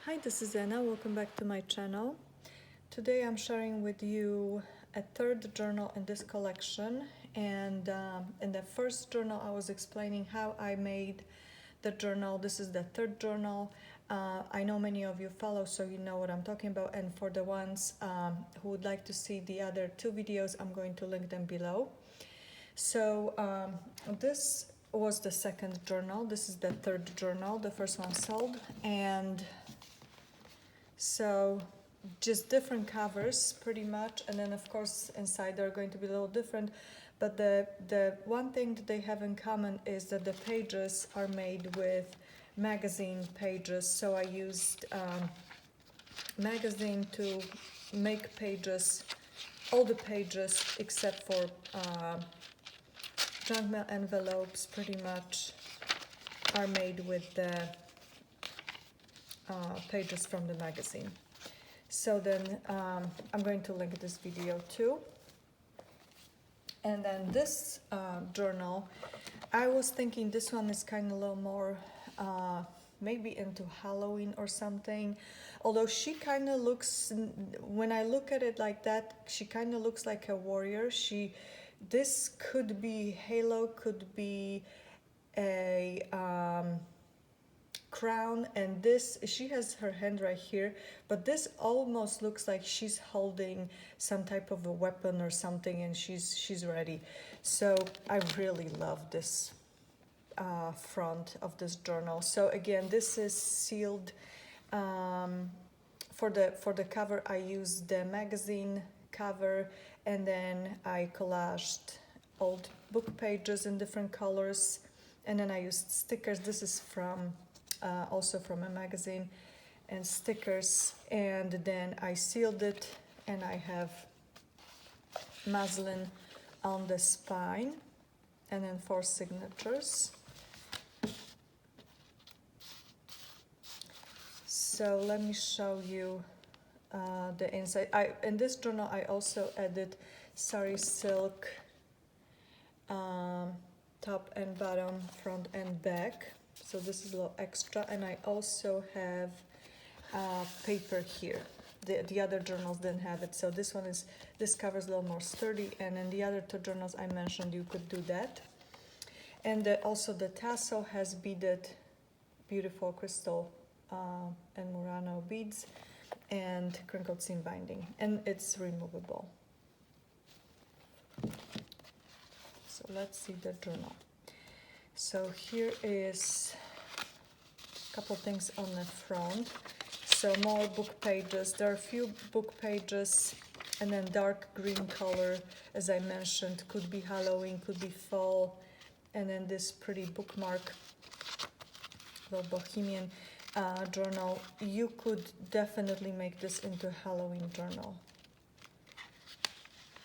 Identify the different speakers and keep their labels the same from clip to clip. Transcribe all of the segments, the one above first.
Speaker 1: Hi, this is Anna. Welcome back to my channel. Today I'm sharing with you a third journal in this collection, and in the first journal I was explaining how I made the journal. This is the third journal. I know many of you follow, so you know what I'm talking about, and for the ones who would like to see the other two videos, I'm going to link them below. So this was the second journal. This is the third journal. The first one sold, and so just different covers pretty much, and then of course inside they're going to be a little different, but the one thing that they have in common is that the pages are made with magazine pages. So I used magazine to make pages, all the pages except for junk mail envelopes pretty much are made with the pages from the magazine. So then I'm going to link this video too. And then this journal, I was thinking this one is kind of a little more maybe into Halloween or something. Although she kind of looks, when I look at it like that, she kind of looks like a warrior. This could be halo, could be a crown, and this, she has her hand right here, but this almost looks like she's holding some type of a weapon or something, and she's ready. So I really love this front of this journal. So again, this is sealed. For the cover I used the magazine cover, and then I collaged old book pages in different colors, and then I used stickers. This is from also from a magazine, and stickers, and then I sealed it, and I have muslin on the spine, and then 4 signatures. So let me show you the inside. In this journal I also added sari silk top and bottom, front and back. So this is a little extra, and I also have paper here. The other journals didn't have it, so this cover is a little more sturdy, and in the other 2 journals I mentioned you could do that. And also the tassel has beaded beautiful crystal and Murano beads and crinkled seam binding, and it's removable. So let's see the journal. So here is a couple things on the front. So more book pages. There are a few book pages, and then dark green color, as I mentioned, could be Halloween, could be fall, and then this pretty bookmark, little bohemian journal. You could definitely make this into a Halloween journal.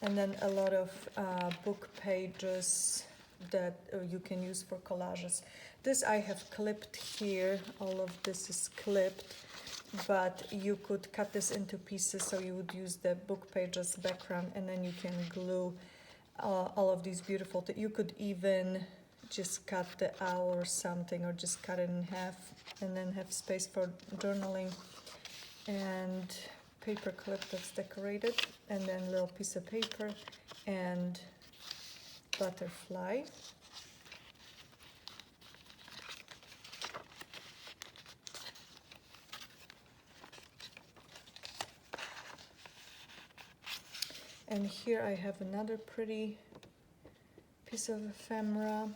Speaker 1: And then a lot of book pages that you can use for collages. This I have clipped here. All of this is clipped, but you could cut this into pieces, so you would use the book pages background, and then you can glue all of these beautiful you could even just cut the owl or something, or just cut it in half, and then have space for journaling. And paper clip that's decorated, and then a little piece of paper and butterfly. And here I have another pretty piece of ephemera.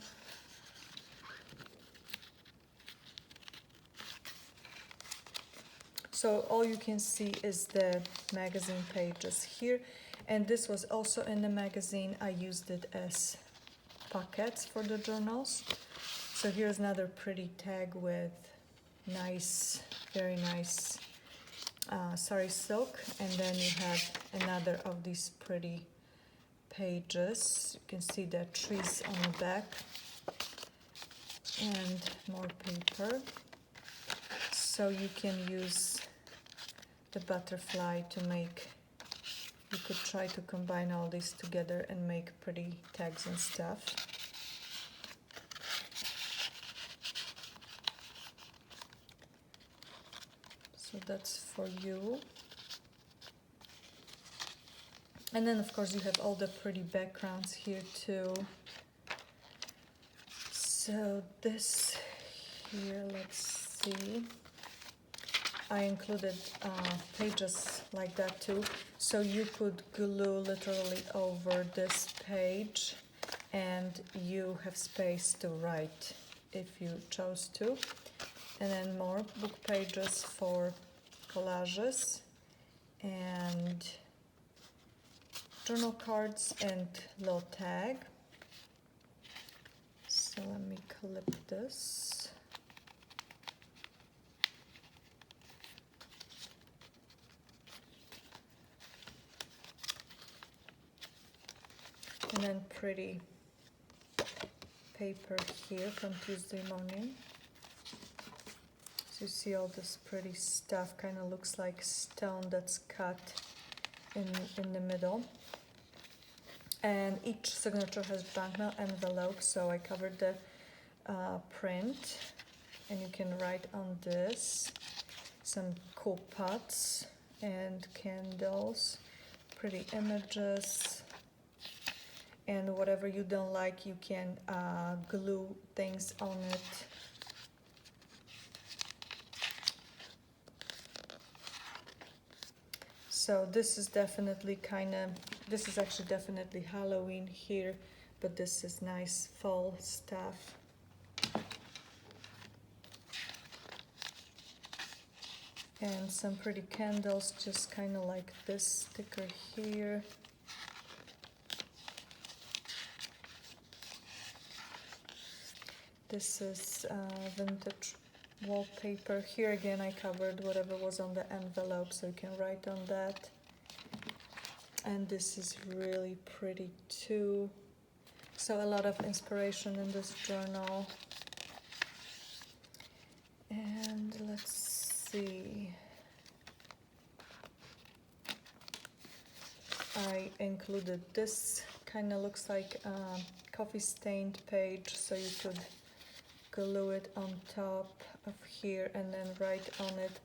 Speaker 1: So all you can see is the magazine pages here, and this was also in the magazine. I used it as pockets for the journals. So here's another pretty tag with nice, very nice sari silk, and then you have another of these pretty pages. You can see the trees on the back, and more paper. So you can use the butterfly to make, you could try to combine all these together and make pretty tags and stuff. So that's for you. And then of course you have all the pretty backgrounds here too. So this here, let's see. I included pages like that too. So you could glue literally over this page and you have space to write if you chose to. And then more book pages for collages and journal cards and little tag. So let me clip this. And then pretty paper here from Tuesday morning. So you see all this pretty stuff, kind of looks like stone that's cut in the middle. And each signature has junk mail envelope, so I covered the print. And you can write on this some cool pots and candles, pretty images. And whatever you don't like, you can glue things on it. So this is definitely this is actually definitely Halloween here, but this is nice fall stuff. And some pretty candles, just kind of like this sticker here. This is vintage wallpaper. Here again I covered whatever was on the envelope, so you can write on that. And this is really pretty too. So a lot of inspiration in this journal. And let's see. I included this, kind of looks like a coffee stained page, so you could glue it on top of here and then write on it.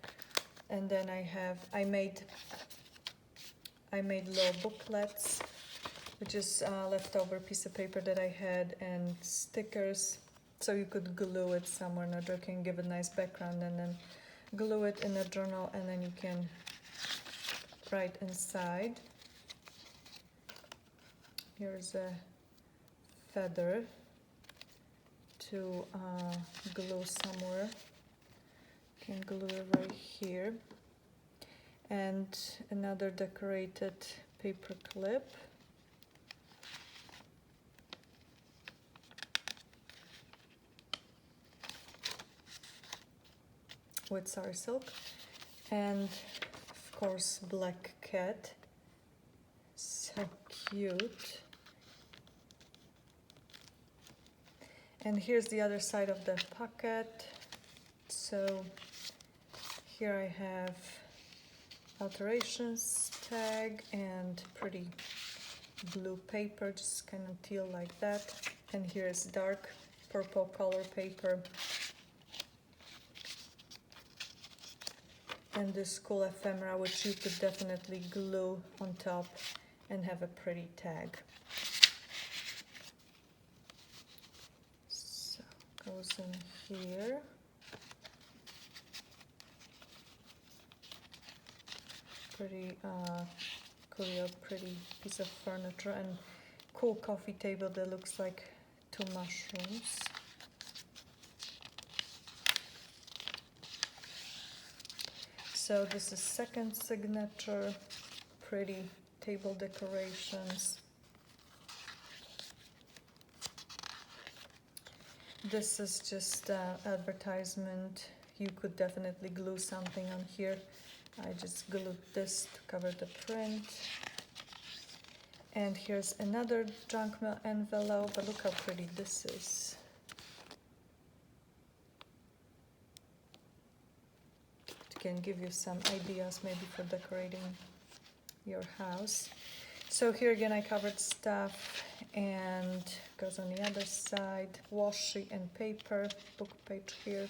Speaker 1: And then I made little booklets, which is a leftover piece of paper that I had, and stickers, so you could glue it somewhere in a journal, can give a nice background and then glue it in a journal, and then you can write inside. Here's a feather to glue somewhere. You can glue it right here. And another decorated paper clip. With sari silk. And of course black cat. So cute. And here's the other side of the pocket. So here I have alterations tag and pretty blue paper, just kind of teal like that. And here's dark purple color paper. And this cool ephemera, which you could definitely glue on top and have a pretty tag. So goes in here. Pretty cool, pretty piece of furniture, and cool coffee table that looks like two mushrooms. So this is second signature, pretty table decorations. This is just advertisement. You could definitely glue something on here. I just glued this to cover the print. And here's another junk mail envelope, but look how pretty this is. It can give you some ideas maybe for decorating your house. So here again I covered stuff, and goes on the other side, washi and paper, book page here.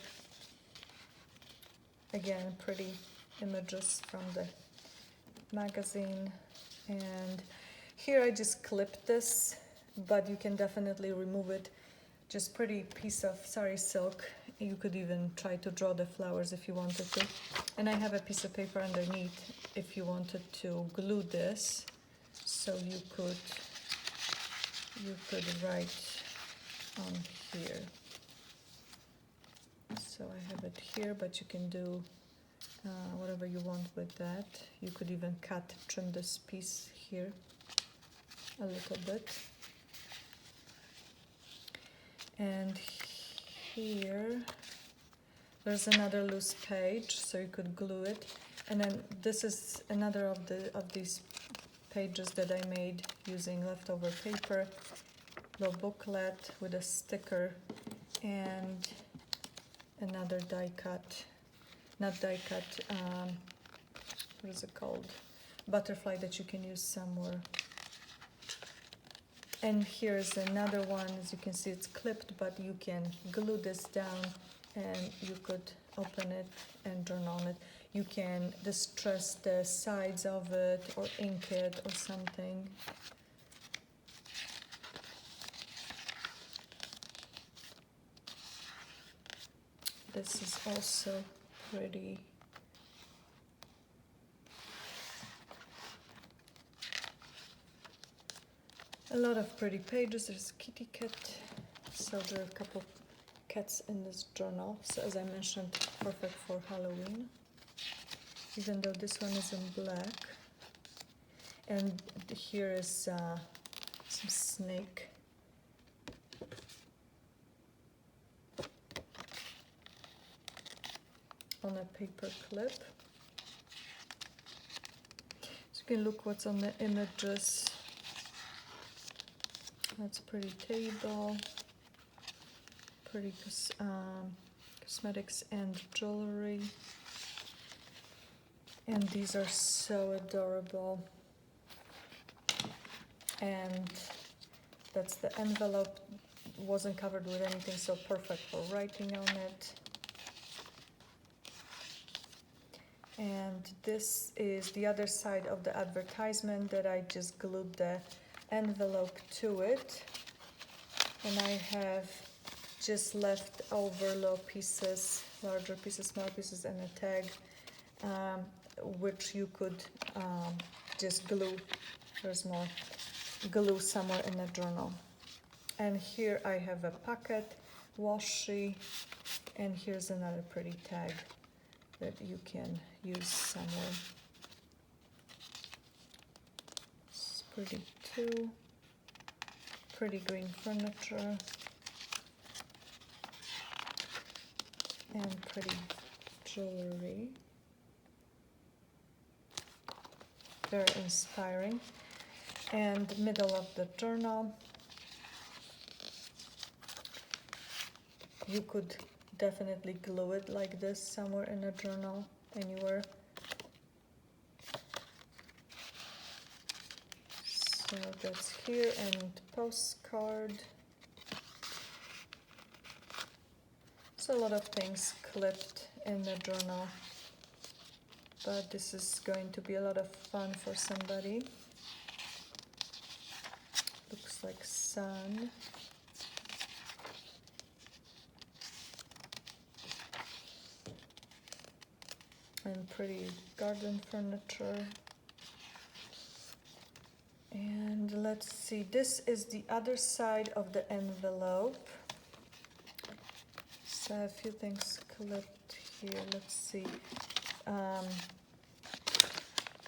Speaker 1: Again, pretty images from the magazine. And here I just clipped this, but you can definitely remove it. Just pretty piece of sari silk. You could even try to draw the flowers if you wanted to. And I have a piece of paper underneath if you wanted to glue this. So you could write on here. So I have it here, but you can do whatever you want with that. You could even trim this piece here a little bit. And here there's another loose page, so you could glue it. And then this is another of these pages that I made using leftover paper, little booklet with a sticker and another die cut, not die cut, what is it called? Butterfly that you can use somewhere. And here's another one. As you can see, it's clipped, but you can glue this down and you could open it and journal on it. You can distress the sides of it or ink it or something. This is also pretty. A lot of pretty pages. There's a kitty cat. So there are a couple cats in this journal. So as I mentioned, perfect for Halloween. Even though this one is in black. And here is some snake. On a paper clip. So you can look what's on the images. That's a pretty table, pretty cosmetics and jewelry. And these are so adorable. And that's the envelope, wasn't covered with anything, so perfect for writing on it. And this is the other side of the advertisement that I just glued the envelope to it. And I have just left over little pieces, larger pieces, small pieces, and a tag, which you could just glue. There's more glue somewhere in the journal. And here I have a pocket washi, and here's another pretty tag that you can use somewhere. It's pretty too. Pretty green furniture. And pretty jewelry. Very inspiring. And middle of the journal. You could definitely glue it like this somewhere in a journal, anywhere. So that's here, and postcard. So a lot of things clipped in the journal, but this is going to be a lot of fun for somebody. Looks like sun. And pretty garden furniture. And let's see, this is the other side of the envelope. So a few things clipped here. Let's see.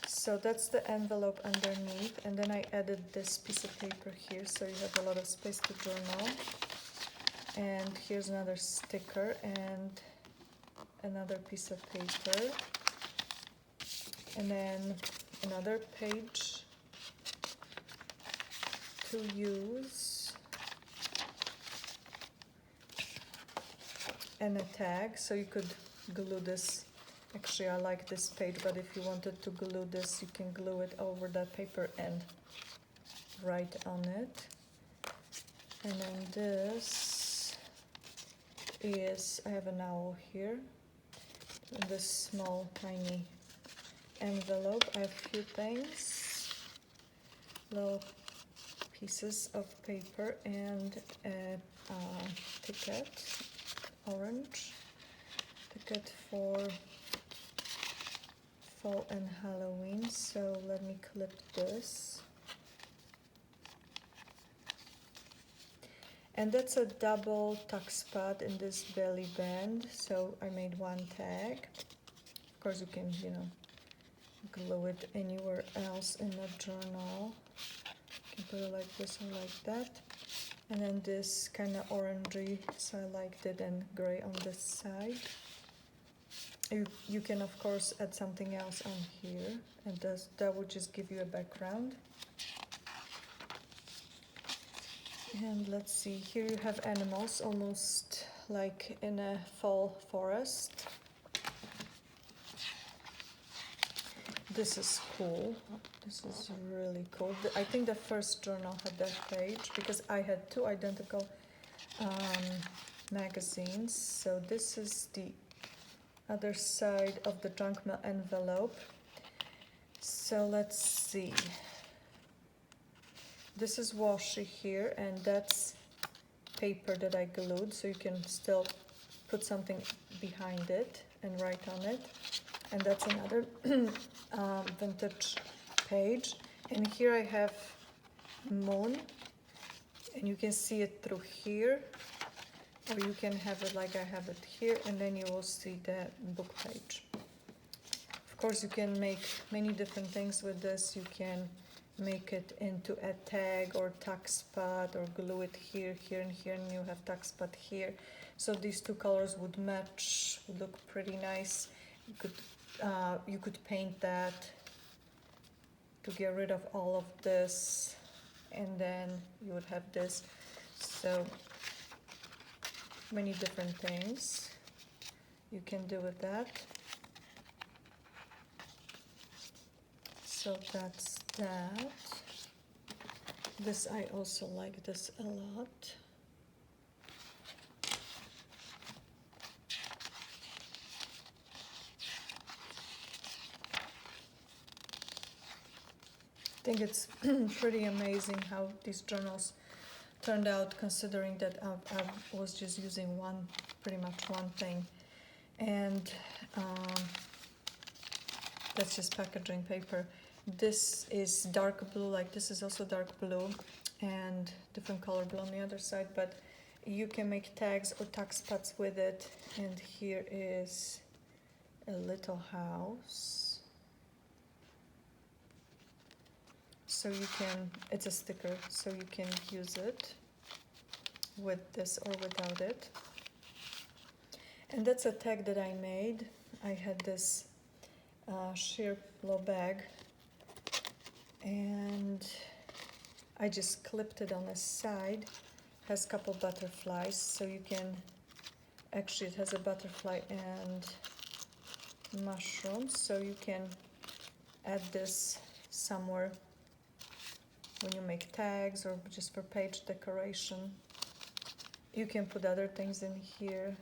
Speaker 1: So that's the envelope underneath, and then I added this piece of paper here, so you have a lot of space to journal. And here's another sticker and another piece of paper, and then another page to use, and a tag, so you could glue this. Actually, I like this page, but if you wanted to glue this, you can glue it over that paper and write on it. And then this is, I have an owl here, this small tiny envelope. I have a few things, little pieces of paper and a ticket, orange ticket for fall and Halloween. So let me clip this. And that's a double tuck spot in this belly band. So I made one tag. Of course you can, you know, glue it anywhere else in the journal. You can put it like this or like that. And then this kind of orangey, so I liked it, and gray on this side. You can of course add something else on here, and that would just give you a background. And let's see, here you have animals, almost like in a fall forest. This is cool. This is really cool. I think the first journal had that page because I had two identical magazines. So this is the other side of the junk mail envelope. So let's see. This is washi here, and that's paper that I glued, so you can still put something behind it and write on it. And that's another vintage page. And here I have moon, and you can see it through here, or you can have it like I have it here, and then you will see the book page. Of course, you can make many different things with this. You can make it into a tag or tuck spot, or glue it here, here, and here, and you have tuck spot here. So these two colors would match, would look pretty nice. You could paint that to get rid of all of this, and then you would have this. So many different things you can do with that. So that's that. This, I also like this a lot. I think it's pretty amazing how these journals turned out, considering that I was just using pretty much one thing. And that's just packaging paper. This is dark blue, like this is also dark blue, and different color blue on the other side, but you can make tags or tuck spots with it. And here is a little house. So you can, it's a sticker, so you can use it with this or without it. And that's a tag that I made. I had this sheer blow bag, and I just clipped it on the side. Has a couple butterflies, so you can, actually it has a butterfly and mushrooms, so you can add this somewhere when you make tags or just for page decoration. You can put other things in here.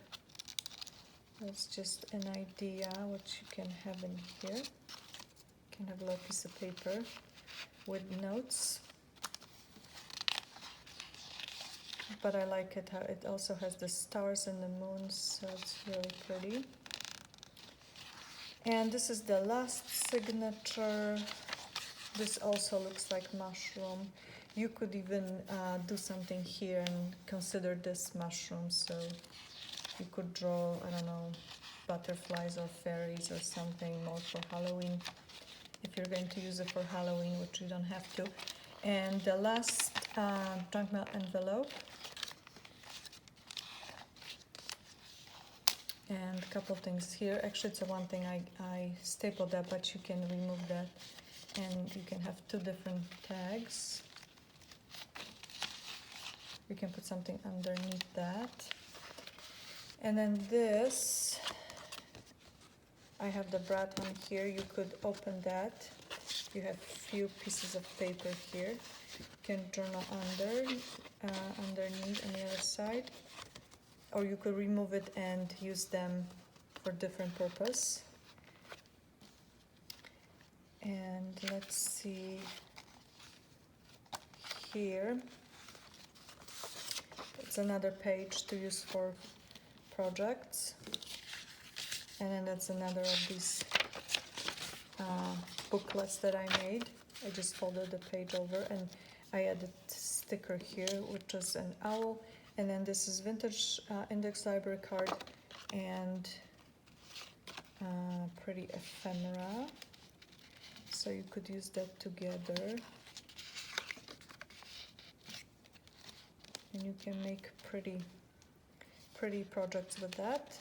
Speaker 1: That's just an idea what you can have in here. You can have a little piece of paper with notes. But I like it how it also has the stars and the moons, so it's really pretty. And this is the last signature. This also looks like mushroom. You could even do something here and consider this mushroom. So you could draw, I don't know, butterflies or fairies or something more for Halloween, if you're going to use it for Halloween, which you don't have to. And the last junk mail envelope. And a couple things here. Actually, it's the one thing I stapled that, but you can remove that. And you can have two different tags. You can put something underneath that. And then this, I have the brat one here. You could open that. You have a few pieces of paper here. You can journal underneath on the other side. Or you could remove it and use them for different purpose. And let's see here. It's another page to use for projects. And then that's another of these booklets that I made. I just folded the page over and I added sticker here, which is an owl. And then this is vintage index library card and pretty ephemera. So you could use that together. And you can make pretty projects with that.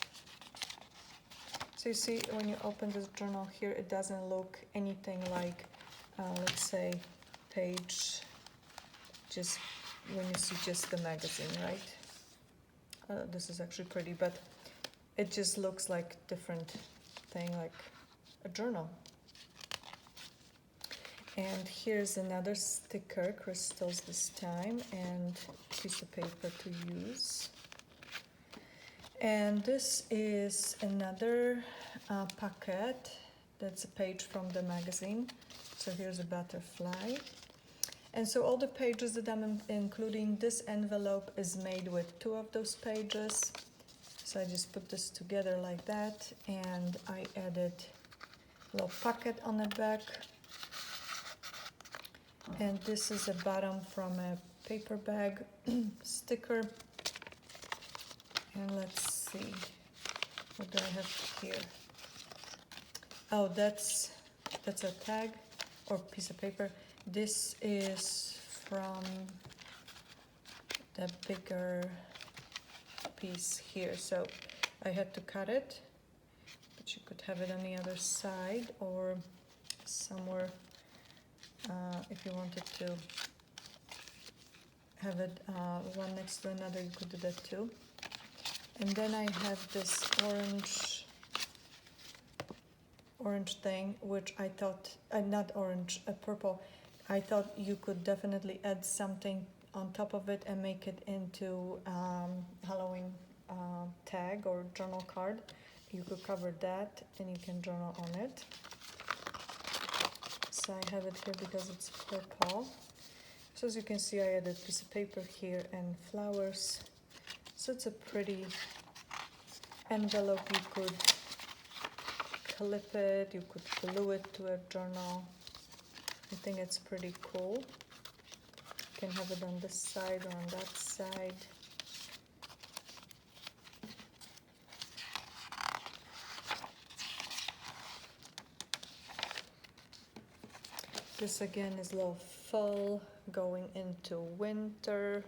Speaker 1: So you see, when you open this journal here, it doesn't look anything like, let's say, page, just when you see just the magazine, right? This is actually pretty, but it just looks like different thing, like a journal. And here's another sticker, crystals this time, and piece of paper to use. And this is another packet. That's a page from the magazine. So here's a butterfly. And so all the pages that I'm including, this envelope is made with 2 of those pages. So I just put this together like that, and I added a little pocket on the back. And this is a bottom from a paper bag sticker. And let's see, what do I have here? Oh, that's a tag or piece of paper. This is from the bigger piece here, so I had to cut it, but you could have it on the other side or somewhere if you wanted to have it one next to another, you could do that too. And then I have this orange thing, which I thought, not orange, purple. I thought you could definitely add something on top of it and make it into Halloween tag or journal card. You could cover that and you can journal on it. So I have it here because it's purple. So as you can see, I added a piece of paper here and flowers. So it's a pretty envelope. You could clip it, you could glue it to a journal. I think it's pretty cool. You can have it on this side or on that side. This again is a little fall going into winter.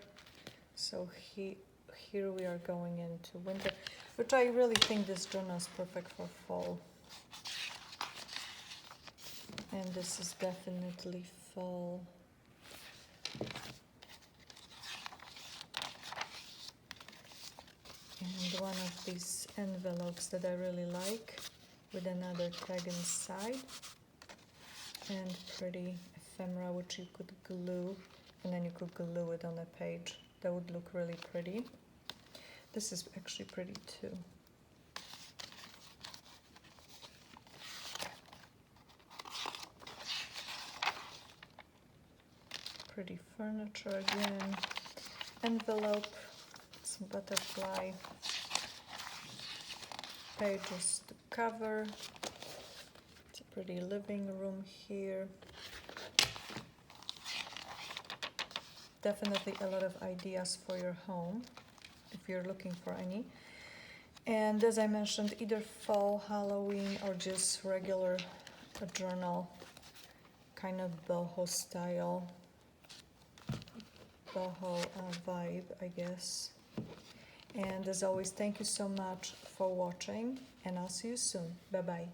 Speaker 1: So here we are going into winter, which I really think this journal is perfect for fall. And this is definitely fall. And one of these envelopes that I really like with another tag inside. And pretty ephemera, which you could glue, and then you could glue it on a page. That would look really pretty. This is actually pretty too. Pretty furniture again. Envelope, some butterfly. Pages to cover. It's a pretty living room here. Definitely a lot of ideas for your home if you're looking for any. And as I mentioned, either fall, Halloween, or just regular journal, kind of boho style, boho vibe, I guess. And as always, thank you so much for watching, and I'll see you soon. Bye bye.